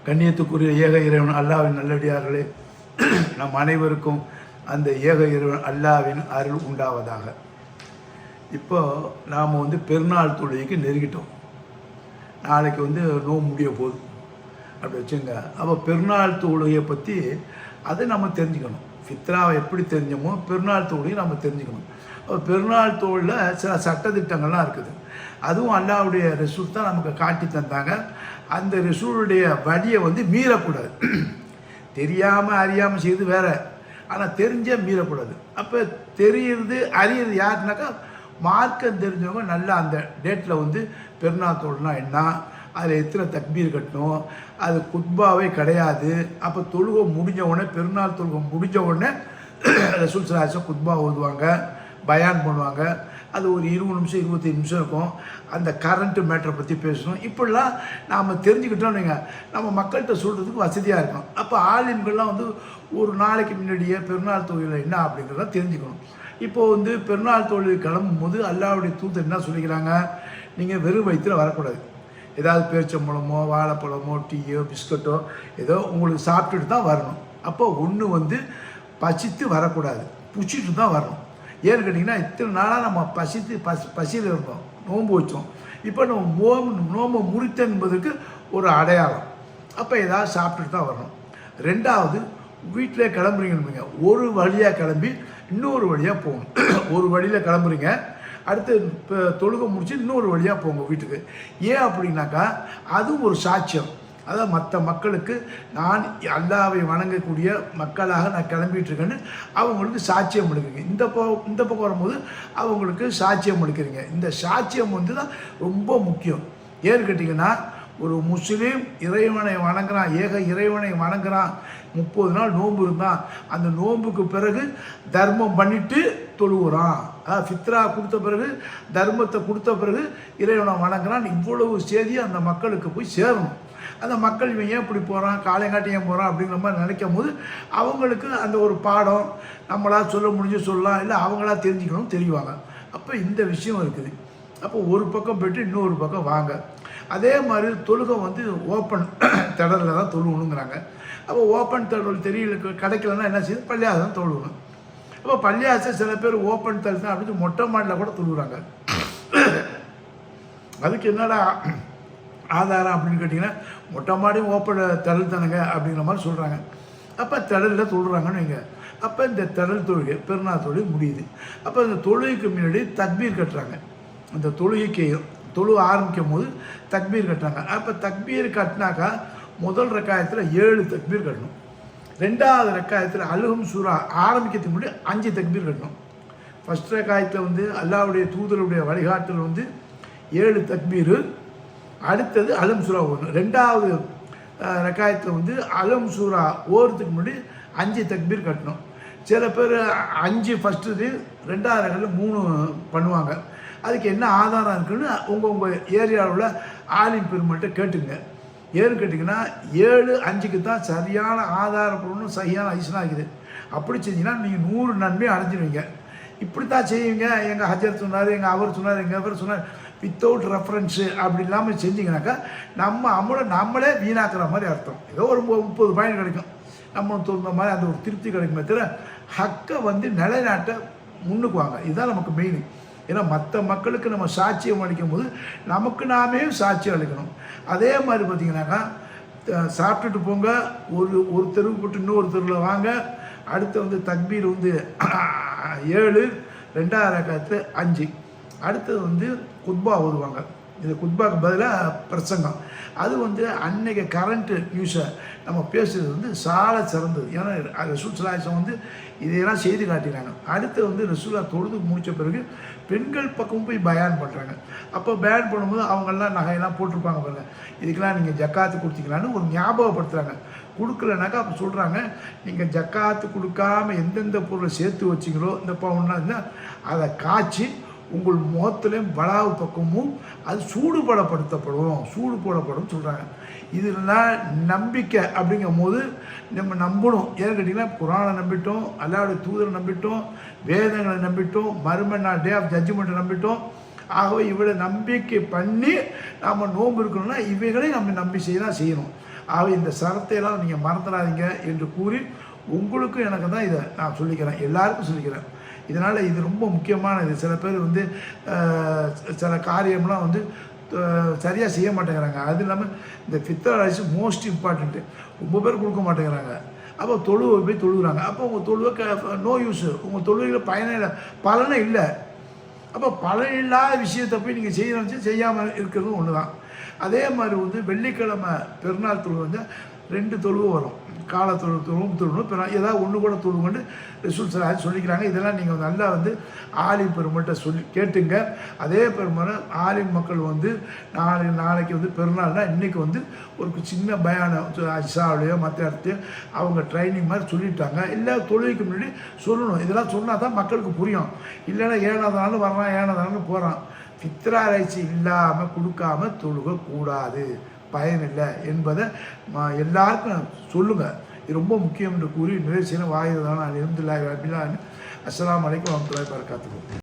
கண்ணியத்துக்குரிய ஏக இறைவன் அல்லாவின் நல்லடியார்களே, நம் அனைவருக்கும் அந்த ஏக இறைவன் அல்லாவின் அருள் உண்டாவதாக. இப்போ நாம் பெருநாள் தொழுகைக்கு நெருங்கிட்டோம். நாளைக்கு நோம்பு முடிய போகுது அப்படி வச்சுங்க. அப்போ பெருநாள் தொழுகையை பற்றி அதை நம்ம தெரிஞ்சுக்கணும். ஃபித்ராவை எப்படி தெரிஞ்சோமோ பெருநாள் தொழுகையை நம்ம தெரிஞ்சுக்கணும். அப்போ பெருநாள் தொழிலில் சில சட்டத்திட்டங்கள்லாம் இருக்குது. அதுவும் அல்லாவுடைய ரசூல் தான் நமக்கு காட்டி தந்தாங்க. அந்த ரசூலுடைய வழியை மீறக்கூடாது. தெரியாமல் அறியாமல் செய்து வேற, ஆனால் தெரிஞ்சே மீறக்கூடாது. அப்போ தெரியுறது அறியுறது யாருனாக்கா மார்க்கம் தெரிஞ்சவங்க நல்லா அந்த டேட்டில் பெருநாள் தொழுனா என்ன, அதில் எத்தனை தக்பீர் கட்டணும், அது குத்பாவே கிடையாது. அப்போ தொழுகை முடிஞ்ச உடனே, பெருநாள் தொழுகை முடிஞ்ச உடனே ரசூல் ஸல்லல்லாஹு குத்பா ஓதுவாங்க, பயான் பண்ணுவாங்க. அது ஒரு 20 நிமிஷம் 25 நிமிஷம் இருக்கும். அந்த கரண்ட்டு மேட்டரை பற்றி பேசணும். இப்படிலாம் நாம் தெரிஞ்சுக்கிட்டோம். நம்ம மக்கள்கிட்ட சொல்கிறதுக்கு வசதியாக இருக்கும். அப்போ ஆலிம்கள்லாம் ஒரு நாளைக்கு முன்னாடியே பெருநாள் தொழில் என்ன அப்படிங்கிறத தெரிஞ்சுக்கணும். இப்போது பெருநாள் தொழில் கிளம்பும் போது அல்லாஹ்வுடைய தூதர் என்ன சொல்லிக்கிறாங்க, நீங்கள் வெறும் வயிற்றில் வரக்கூடாது. ஏதாவது பேரிச்சம்பழமோ வாழைப்பழமோ டீயோ பிஸ்கட்டோ ஏதோ உங்களுக்கு சாப்பிட்டுட்டு தான் வரணும். அப்போ ஒன்று பசித்து வரக்கூடாது, புச்சிட்டு தான் வரணும். ஏன்னு கேட்டிங்கன்னா, இத்தனை நாளாக நம்ம பசியில் இருந்தோம், நோன்பு வச்சோம். இப்போ நம்ம நோம்பு முறித்த என்பதற்கு ஒரு அடையாளம். அப்போ ஏதாவது சாப்பிட்டுட்டு தான் வரணும். ரெண்டாவது, வீட்டிலே கிளம்புறீங்கன்னு ஒரு வழியாக கிளம்பி இன்னொரு வழியாக போகணும். ஒரு வழியில் கிளம்புறீங்க, அடுத்து தொழுகை முடிச்சு இன்னொரு வழியாக போங்க வீட்டுக்கு. ஏன் அப்படின்னாக்கா அதுவும் ஒரு சாட்சியம். அதாவது மற்ற மக்களுக்கு நான் அல்லாவை வணங்கக்கூடிய மக்களாக நான் கிளம்பிட்டு இருக்கேன்னு அவங்களுக்கு சாட்சியம் எடுக்கிறீங்க. இந்த பக்கம் வரும்போது அவங்களுக்கு சாட்சியம் எடுக்கிறீங்க. இந்த சாட்சியம் தான் ரொம்ப முக்கியம். ஏன்னு கேட்டிங்கன்னா, ஒரு முஸ்லீம் இறைவனை வணங்குறான், ஏக இறைவனை வணங்குறான், 30 நாள் நோன்பு இருந்தான். அந்த நோன்புக்கு பிறகு தர்மம் பண்ணிட்டு தொழுகிறான். ஃபித்ரா கொடுத்த பிறகு, தர்மத்தை கொடுத்த பிறகு இறைவனை வணங்குறான். இவ்வளவு செய்தி அந்த மக்களுக்கு போய் சேரணும். அந்த மக்கள் இவன் ஏன் இப்படி போகிறான், காலையங்காட்டி ஏன் போகிறான் அப்படிங்கிற மாதிரி நினைக்கும் போது அவங்களுக்கு அந்த ஒரு பாடம் நம்மளால் சொல்ல முடிஞ்சு சொல்லலாம், இல்லை அவங்களா தெரிஞ்சுக்கணும் தெரியுவாங்க. அப்போ இந்த விஷயம் இருக்குது. அப்போ ஒரு பக்கம் போய்ட்டு இன்னொரு பக்கம் வாங்க. அதே மாதிரி தொழுகை ஓப்பன் திடலில் தான் தொழுகணுங்கிறாங்க. அப்போ ஓப்பன் திடல் தெரியல கிடைக்கலன்னா என்ன செய்யுது, பள்ளியாசம் தொழுகணும். அப்போ பள்ளியாசம் சில பேர் ஓப்பன் திடல் தான் அப்படின்னு மொட்டை மாடியில் கூட தொழுகிறாங்க. அதுக்கு என்னடா ஆதாரம் அப்படின்னு கேட்டிங்கன்னா, மொட்டை மாடி ஓப்பன் திடல் தானுங்க அப்படிங்கிற மாதிரி சொல்கிறாங்க. அப்போ திடலில் தொழுறாங்கன்னு வைங்க. அப்போ இந்த திடல் தொழுகை பெருநாள் தொழுகை முடியுது. அப்போ இந்த தொழுகைக்கு முன்னாடி தக்பீர் கட்டுறாங்க. அந்த தொழுகைக்கு தொழு ஆரம்பிக்கும் போது தக்பீர் கட்டுறாங்க. அப்போ தக்பீர் கட்டினாக்கா முதல் ரக்காயத்தில் 7 தக்பீர் கட்டணும். ரெண்டாவது ரக்காயத்தில் அல்ஹம் சூரா ஆரம்பிக்கிறதுக்கு முன்னாடி 5 தக்பீர் கட்டணும். ஃபஸ்ட் ரக்காயத்தில் அல்லாஹ்வுடைய தூதருடைய வழிகாட்டல் 7 தக்பீர். அடுத்தது அலம் சூரா ஓடணும். ரெண்டாவது ரக்காயத்தில் அலம் சூரா ஓடுறதுக்கு முன்னாடி 5 தக்பீர் கட்டணும். சில பேர் 5 ஃபஸ்ட்டு, ரெண்டாவது ரக்காயத்தில் 3 பண்ணுவாங்க. அதுக்கு என்ன ஆதாரம் இருக்குன்னு உங்கள் ஏரியாவில் ஆலிம் பெருமள்கிட்ட கேட்டுங்க. ஏன்னு கேட்டிங்கன்னா, 7 5க்கு தான் சரியான ஆதாரப்படணும், சரியான ஐஸ்லாம் இருக்குது. அப்படி செஞ்சிங்கன்னா நீங்கள் 100 நன்மையை அடைஞ்சிடுவீங்க. இப்படி தான் செய்வீங்க, எங்கள் ஹஜர் சொன்னார், எங்கள் அவர் சொன்னார், எங்கள் அவர் சொன்னார், வித்தவுட் ரெஃபரன்ஸு அப்படி இல்லாமல் செஞ்சிங்கனாக்கா நம்ம நம்மளே வீணாக்குற மாதிரி அர்த்தம். ஏதோ ஒரு 30 பாயிண்ட் கிடைக்கும், நம்ம தோன்ற மாதிரி அந்த ஒரு திருப்தி கிடைக்குமே தவிர ஹக்கை நிலைநாட்ட முன்னுக்கு வாங்க. இதுதான் நமக்கு மெயின். ஏன்னா மற்ற மக்களுக்கு நம்ம சாட்சியம் அளிக்கும் போது நமக்கு நாமே சாட்சியம் அளிக்கணும். அதே மாதிரி பார்த்திங்கனாக்கா, சாப்பிட்டுட்டு போங்க, ஒரு தெருவு போட்டு இன்னொரு தெருவில் வாங்க. அடுத்து தக்பீர் 7, ரெண்டாவது ரக்காயத்தில் 5. அடுத்தது குத்பா ஓதுவாங்க. இது குத்பாக்கு பதிலாக பிரசங்கம். அது அன்னைக்கு கரண்ட்டு நியூஸை நம்ம பேசுகிறது சால சிறந்தது. ஏன்னா ரசூல் ஸல்லல்லாஹு அலைஹி இதையெல்லாம் செய்து காட்டினாங்க. அடுத்து ரசூலா தொழுது முடித்த பிறகு பெண்கள் பக்கம் போய் பயான் பண்ணுறாங்க. அப்போ பயான் பண்ணும்போது அவங்கெல்லாம் நகையெல்லாம் போட்டிருப்பாங்க பாருங்க, இதுக்கெல்லாம் நீங்கள் ஜக்காத்து கொடுத்தீங்களான்னு ஒரு ஞாபகப்படுத்துகிறாங்க. கொடுக்கலனாக்கா அப்போ சொல்கிறாங்க, நீங்கள் ஜக்காத்து கொடுக்காம எந்தெந்த பொருளை சேர்த்து வச்சிங்களோ இந்த பவுன்லாம் இருந்தால் அதை காய்ச்சி உங்கள் முகத்திலையும் வளாவு பக்கமும் அது சூடு போடப்படும் சொல்கிறாங்க. இதெல்லாம் நம்பிக்கை அப்படிங்கும் போது நம்ம நம்பணும். ஏன்னு கேட்டிங்கன்னா, குரானை நம்பிட்டோம், அல்லாஹ்வுடைய தூதரை நம்பிட்டோம், வேதங்களை நம்பிட்டோம், மறுமை நாள் டே ஆஃப் ஜட்ஜ்மெண்ட்டை நம்பிட்டோம். ஆகவே இவளை நம்பிக்கை பண்ணி நாம் நோன்பு இருக்கணும்னா இவைகளை நம்ம நம்பி செய்யணும். இந்த சரத்தையெல்லாம் நீங்கள் மறந்துடாதீங்க என்று கூறி உங்களுக்கும் எனக்கு தான் இதை நான் சொல்லிக்கிறேன், எல்லாருக்கும் சொல்லிக்கிறேன். இதனால் இது ரொம்ப முக்கியமானது. சில பேர் வந்து சில காரியம்லாம் வந்து சரியாக செய்ய மாட்டேங்கிறாங்க. அது இல்லாமல் இந்த ஃபித்ரா ரைஸ் மோஸ்ட் இம்பார்ட்டண்ட்டு, ரொம்ப பேர் கொடுக்க மாட்டேங்கிறாங்க. அப்போ தொழுவை போய் தொழுகிறாங்க. அப்போ உங்கள் தொழுவை நோ யூஸு, உங்கள் தொழுகையில் பலனே இல்லை. அப்போ பலன் இல்லாத விஷயத்தை போய் நீங்கள் செய்யணும், செய்யாமல் இருக்கிறதும் ஒன்று தான். அதே மாதிரி வந்து வெள்ளிக்கிழமை பெருநாள் தொழுவு வந்து 2 தொழுவு வரும். கால தொழுவும் தொழுணும், ஏதாவது ஒன்று கூட தொழுவுன்னு ரிசூல் சொல்லிக்கிறாங்க. இதெல்லாம் நீங்கள் நல்லா வந்து ஆலிம் பெருமள்கிட்ட சொல்லி கேட்டுங்க. அதே பெருமாள் ஆலிம் மக்கள் வந்து நாளைக்கு வந்து பெருநாள்னா இன்றைக்கி வந்து ஒரு சின்ன பயான அஜாவிலையோ மற்ற இடத்தையோ அவங்க ட்ரைனிங் மாதிரி சொல்லிட்டாங்க. இல்லை தொழுகைக்கு முன்னாடி சொல்லணும். இதெல்லாம் சொன்னால் தான் மக்களுக்கு புரியும். இல்லைன்னா 7ஆவது நாள் வர்றான், 7ஆவது நாள் போகிறான். ஃபித்ரா ரைஸ் இல்லாமல் கொடுக்காமல் தொழுகக்கூடாது, பயனில்லை என்பதை எல்லாருக்கும் சொல்லுங்கள். இது ரொம்ப முக்கியம் என்று கூறி நிறைவு செய்ய வாயுதான அல்ஹம்துலில்லாஹி ரப்பில் ஆலமீன். அஸ்ஸலாமு அலைக்கும் வரஹ்மத்துல்லாஹி வபரகாத்துஹு.